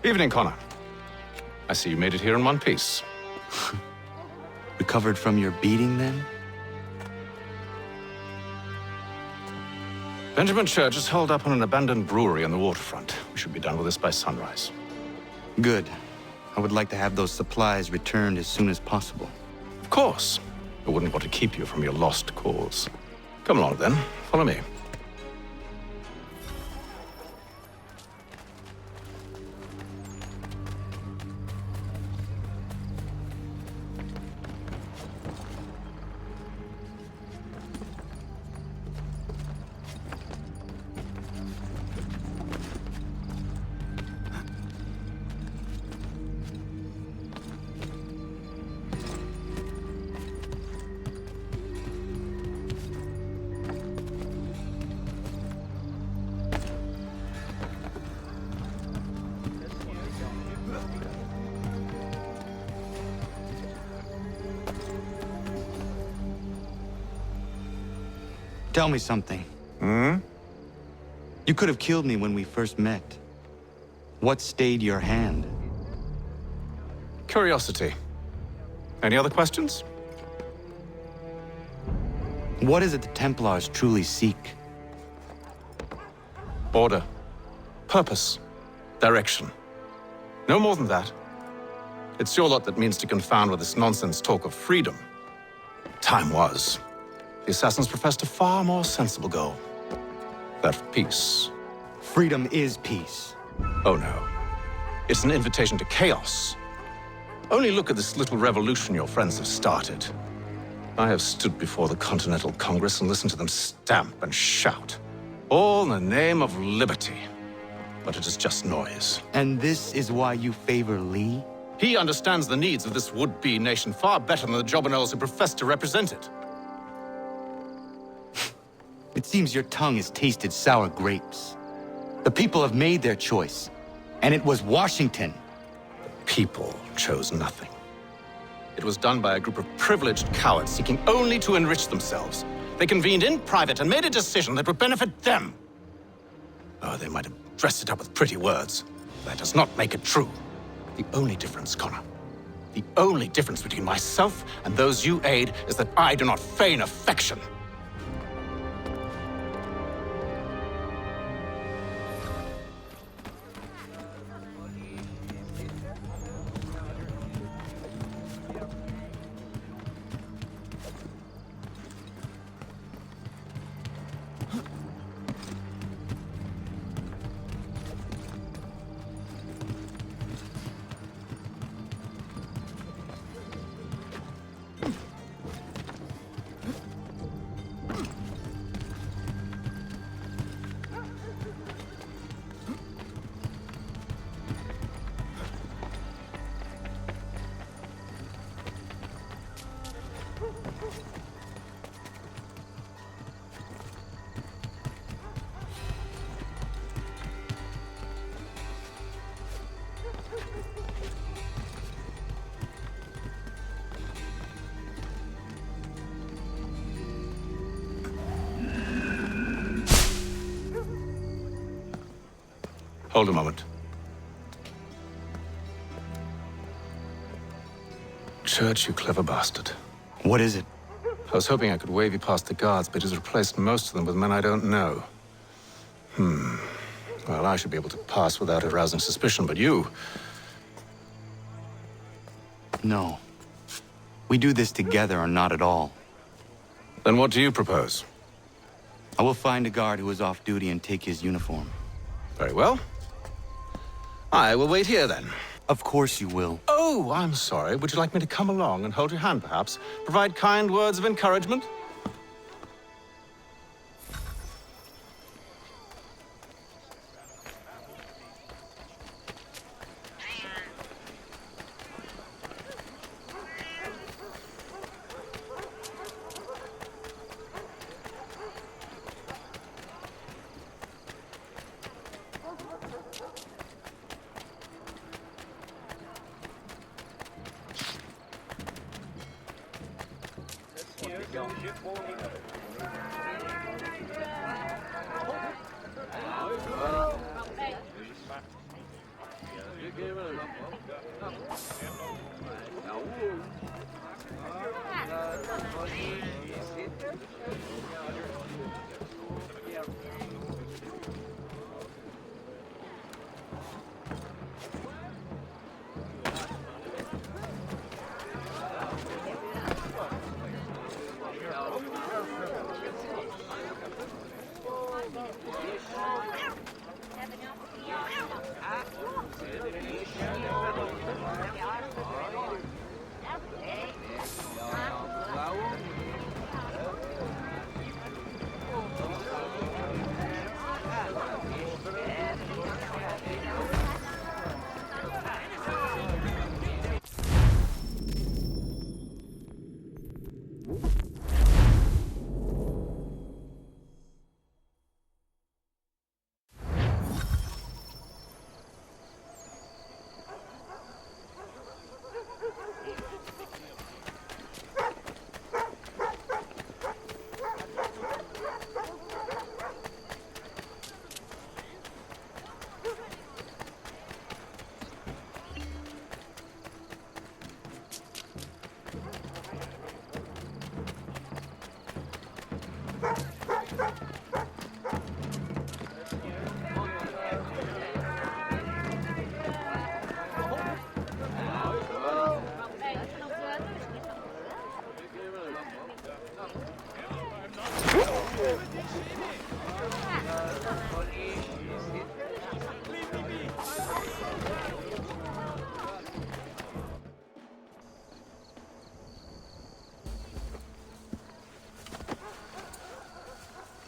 Evening, Connor. I see you made it here in one piece. Recovered from your beating, then? Benjamin Church is holed up on an abandoned brewery on the waterfront. We should be done with this by sunrise. Good. I would like to have those supplies returned as soon as possible. Of course. I wouldn't want to keep you from your lost cause. Come along, then. Follow me. Tell me something. You could have killed me when we first met. What stayed your hand? Curiosity. Any other questions? What is it the Templars truly seek? Order. Purpose. Direction. No more than that. It's your lot that means to confound with this nonsense talk of freedom. Time was. The assassins professed a far more sensible goal. That of peace. Freedom is peace. Oh no. It's an invitation to chaos. Only look at this little revolution your friends have started. I have stood before the Continental Congress and listened to them stamp and shout. All in the name of liberty. But it is just noise. And this is why you favor Lee? He understands the needs of this would-be nation far better than the jobberknolls who profess to represent it. It seems your tongue has tasted sour grapes. The people have made their choice, and it was Washington. The people chose nothing. It was done by a group of privileged cowards seeking only to enrich themselves. They convened in private and made a decision that would benefit them. Oh, they might have dressed it up with pretty words. That does not make it true. The only difference, Connor, the only difference between myself and those you aid is that I do not feign affection. Hold a moment. Church, you clever bastard. What is it? I was hoping I could wave you past the guards, but he's replaced most of them with men I don't know. Well, I should be able to pass without arousing suspicion, but you... No. We do this together or not at all. Then what do you propose? I will find a guard who is off duty and take his uniform. Very well. I will wait here, then. Of course you will. Oh, I'm sorry. Would you like me to come along and hold your hand, perhaps? Provide kind words of encouragement?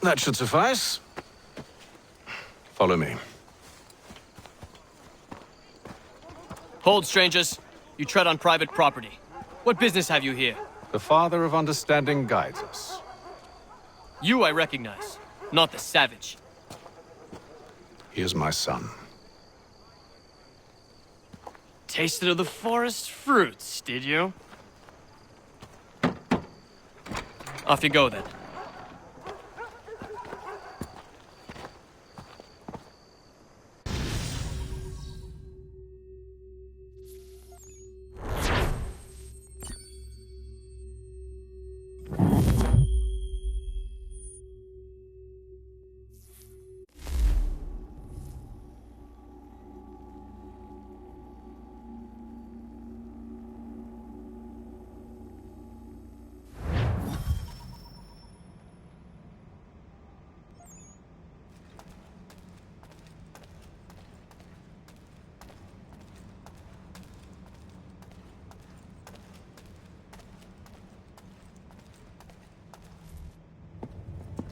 That should suffice. Follow me. Hold, strangers. You tread on private property. What business have you here? The Father of Understanding guides us. You I recognize, not the savage. He is my son. Tasted of the forest fruits, did you? Off you go, then.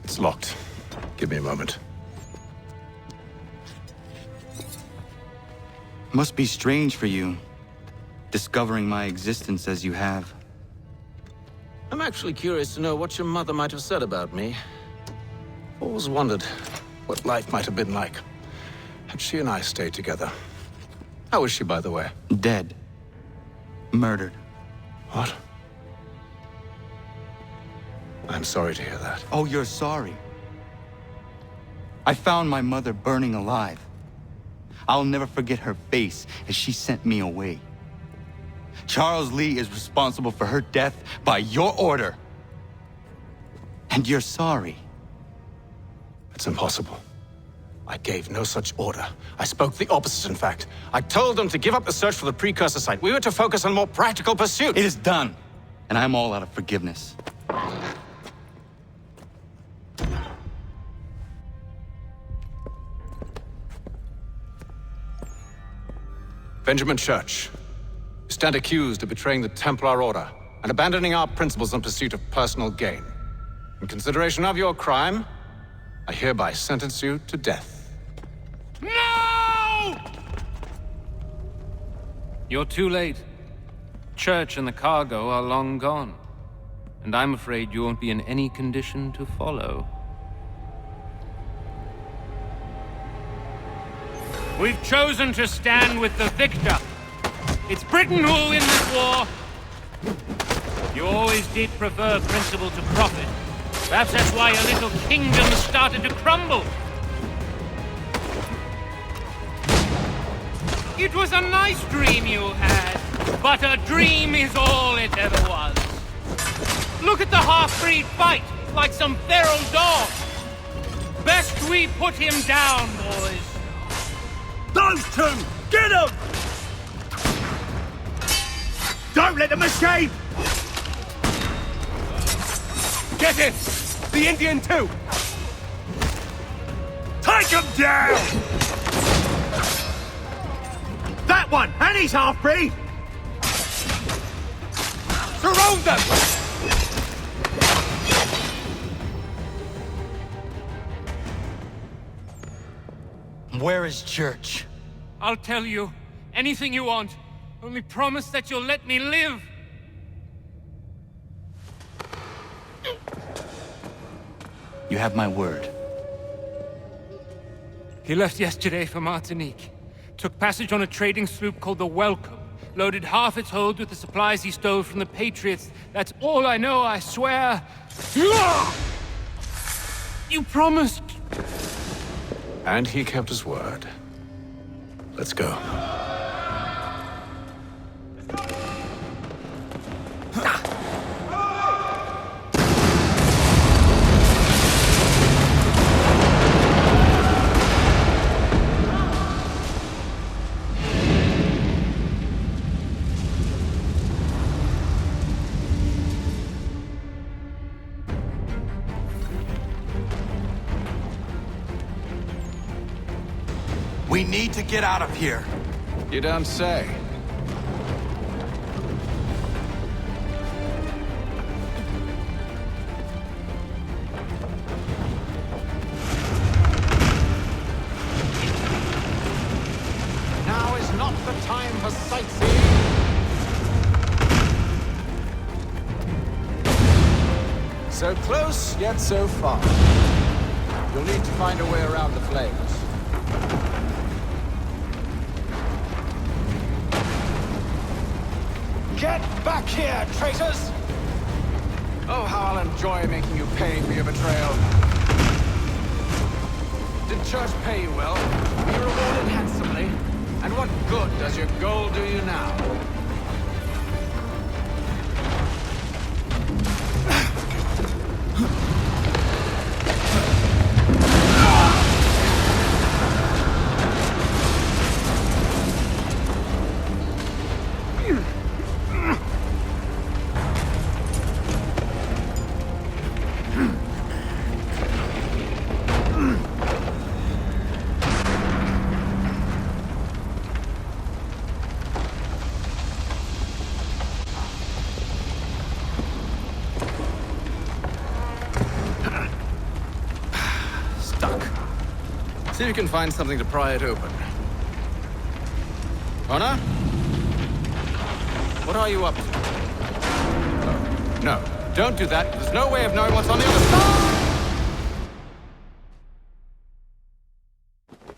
It's locked. Give me a moment. Must be strange for you, discovering my existence as you have. I'm actually curious to know what your mother might have said about me. Always wondered what life might have been like had she and I stayed together. How is she, by the way? Dead. Murdered. What? I'm sorry to hear that. Oh, you're sorry. I found my mother burning alive. I'll never forget her face as she sent me away. Charles Lee is responsible for her death by your order. And you're sorry. It's impossible. I gave no such order. I spoke the opposite, in fact. I told them to give up the search for the precursor site. We were to focus on more practical pursuits. It is done, and I'm all out of forgiveness. Benjamin Church, you stand accused of betraying the Templar Order and abandoning our principles in pursuit of personal gain. In consideration of your crime, I hereby sentence you to death. No! You're too late. Church and the cargo are long gone. And I'm afraid you won't be in any condition to follow. We've chosen to stand with the victor. It's Britain who will win this war. You always did prefer principle to profit. Perhaps that's why your little kingdom started to crumble. It was a nice dream you had, but a dream is all it ever was. Look at the half-breed fight, like some feral dog. Best we put him down, boys. Those two! Get them! Don't let them escape! Get him! The Indian too! Take him down! That one! And he's half-breed! Surround them! Where is Church? I'll tell you anything you want. Only promise that you'll let me live. You have my word. He left yesterday for Martinique. Took passage on a trading sloop called the Welcome. Loaded half its hold with the supplies he stole from the Patriots. That's all I know, I swear. You promised. And he kept his word. Let's go. We need to get out of here. You don't say. Now is not the time for sightseeing. So close, yet so far. You'll need to find a way around the flames. Get back here, traitors! Oh, how I'll enjoy making you pay for your betrayal. Did Church pay you well? Were you rewarded handsomely? And what good does your gold do you now? See if you can find something to pry it open. Honor? What are you up to? Oh, no, don't do that. There's no way of knowing what's on the other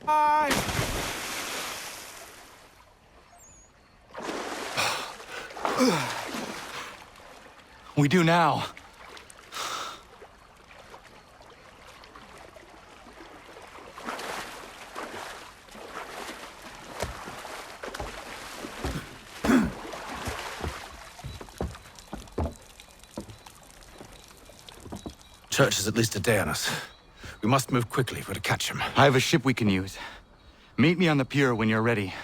side! We do now. Church is at least a day on us. We must move quickly if we're to catch him. I have a ship we can use. Meet me on the pier when you're ready.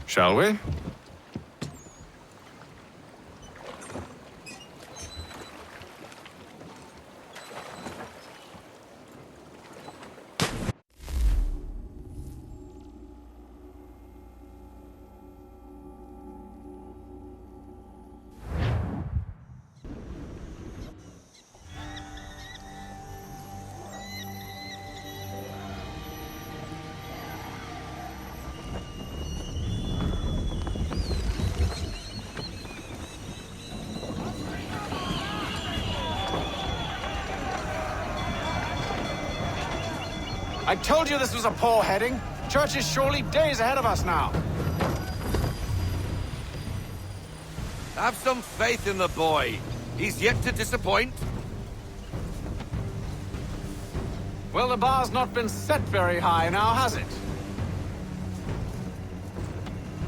Shall we? I told you this was a poor heading. Church is surely days ahead of us now. Have some faith in the boy. He's yet to disappoint. Well, the bar's not been set very high now, has it?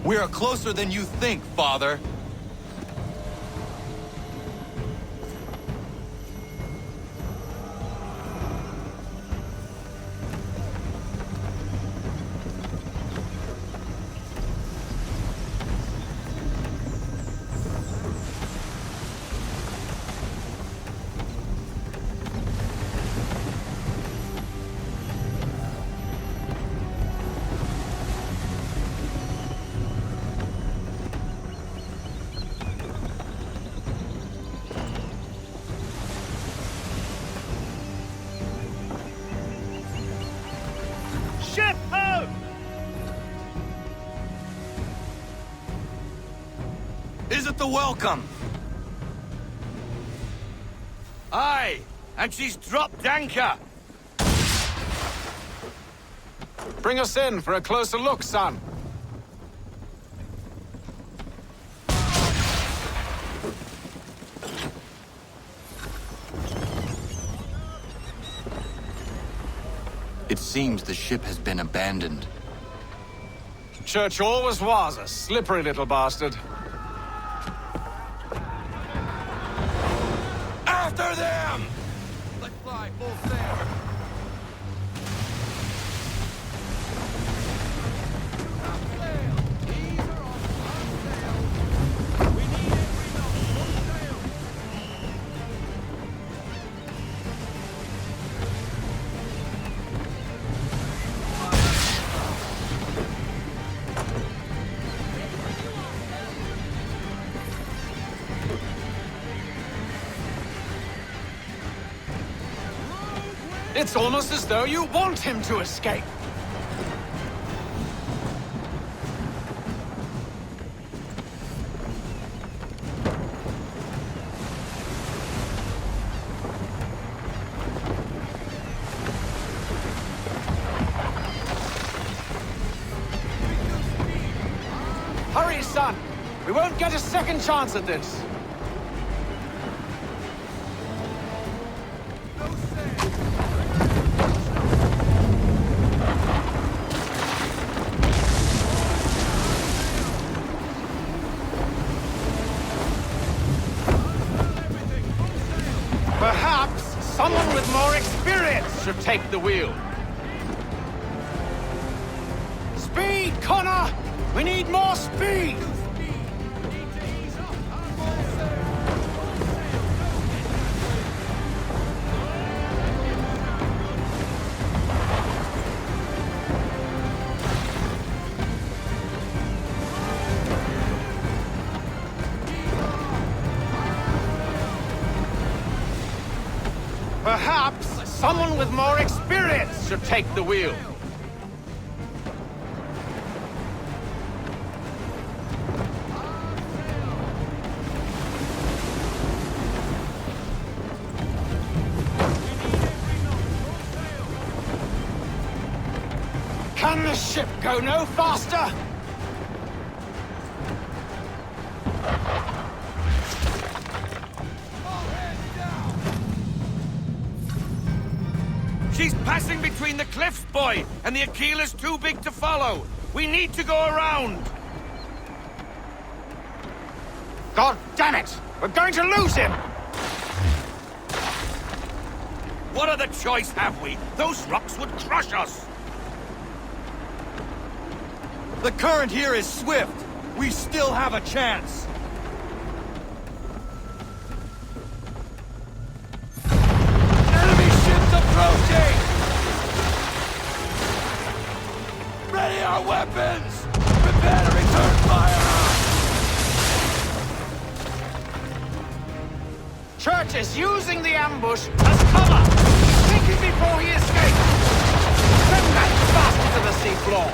We are closer than you think, Father. Ship home! Is it the welcome? Aye, and she's dropped anchor. Bring us in for a closer look, son. It seems the ship has been abandoned. Church always was a slippery little bastard. After them! Let's fly full sail. It's almost as though you want him to escape. Hurry, son! We won't get a second chance at this. Perhaps someone with more experience should take the wheel. Speed, Connor! We need more speed! Perhaps someone with more experience should take the wheel. Can the ship go no faster? She's passing between the cliffs, boy, and the Aquila's too big to follow. We need to go around. God damn it! We're going to lose him! What other choice have we? Those rocks would crush us. The current here is swift. We still have a chance. Enemy ships approaching! Ready our weapons! Prepare to return fire! Church is using the ambush as cover! Take him before he escapes! Send that bastard to the seafloor!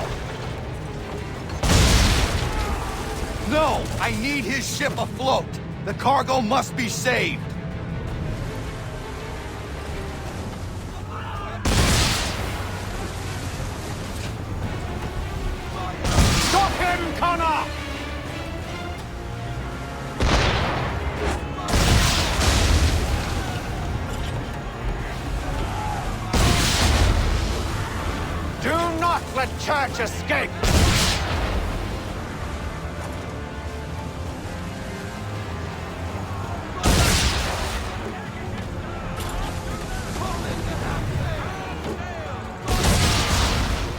No! I need his ship afloat! The cargo must be saved! not let Church escape!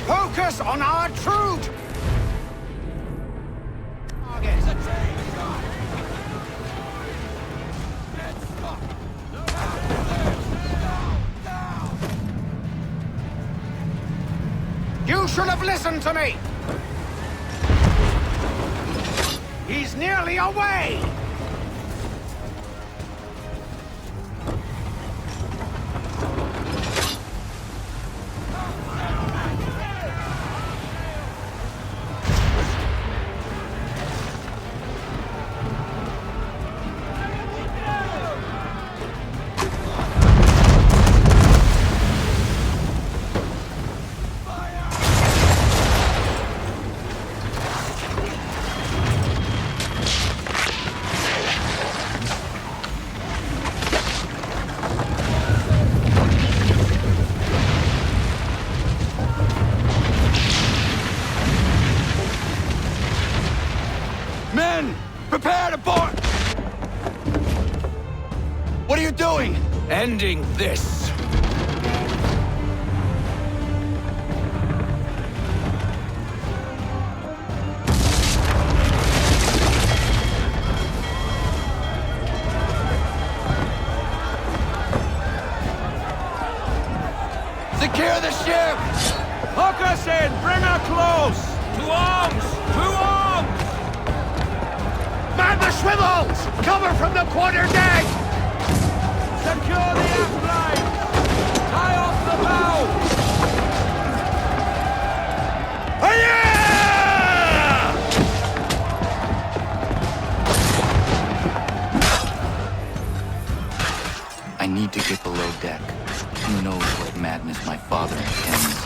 Focus on our true target! You should have listened to me! He's nearly away! Men! Prepare to board! What are you doing? Ending this. Secure the ship! Hook us in! Bring her close! To arms! To arms! Man the swivels! Cover from the quarter deck! Secure the aft line! Tie off the bow! I need to get below deck. Who knows what madness my father intends?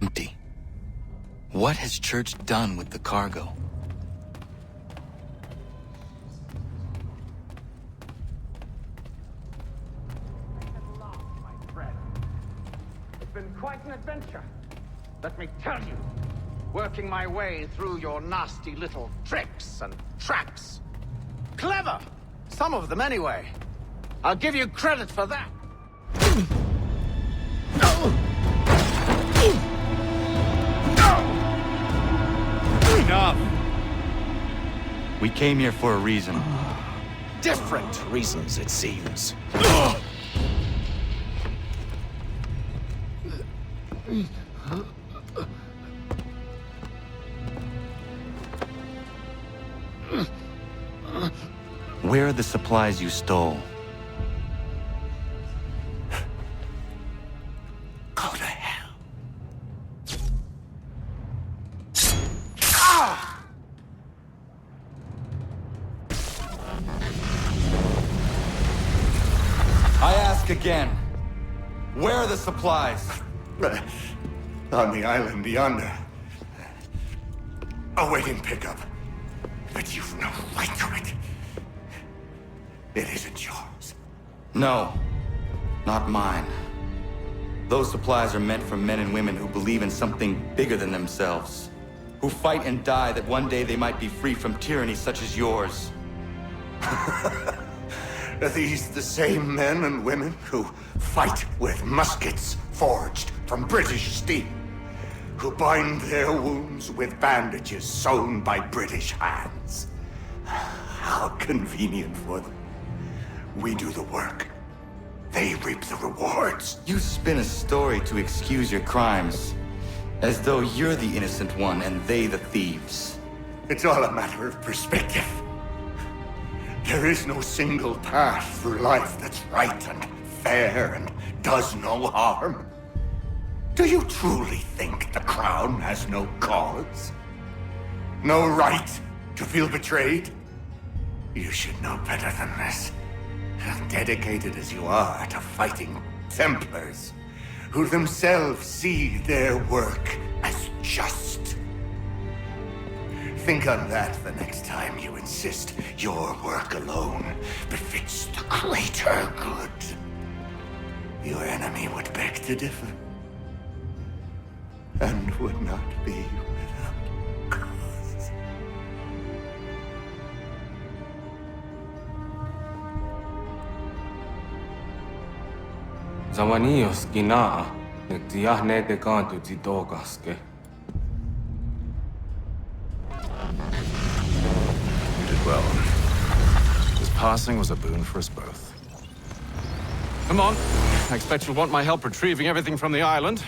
Empty. What has Church done with the cargo? My friend, it's been quite an adventure. Let me tell you, working my way through your nasty little tricks and traps. Clever! Some of them anyway. I'll give you credit for that. Enough! We came here for a reason. Different reasons, it seems. Where are the supplies you stole? Go to hell. I ask again. Where are the supplies? On the island yonder. Awaiting pickup. But you've no right to it. It isn't yours. No, not mine. Those supplies are meant for men and women who believe in something bigger than themselves. Who fight and die that one day they might be free from tyranny such as yours. Are these the same men and women who fight with muskets forged from British steel? Who bind their wounds with bandages sewn by British hands? How convenient for them. We do the work. They reap the rewards. You spin a story to excuse your crimes, as though you're the innocent one and they the thieves. It's all a matter of perspective. There is no single path through life that's right and fair and does no harm. Do you truly think the Crown has no cause? No right to feel betrayed? You should know better than this. Dedicated as you are to fighting Templars, who themselves see their work as just. Think on that the next time you insist your work alone befits the greater good. Your enemy would beg to differ, and would not be without cause. Zamanios ginaa, nagtiyahne de kanto titogaske. You did well. His passing was a boon for us both. Come on. I expect you'll want my help retrieving everything from the island.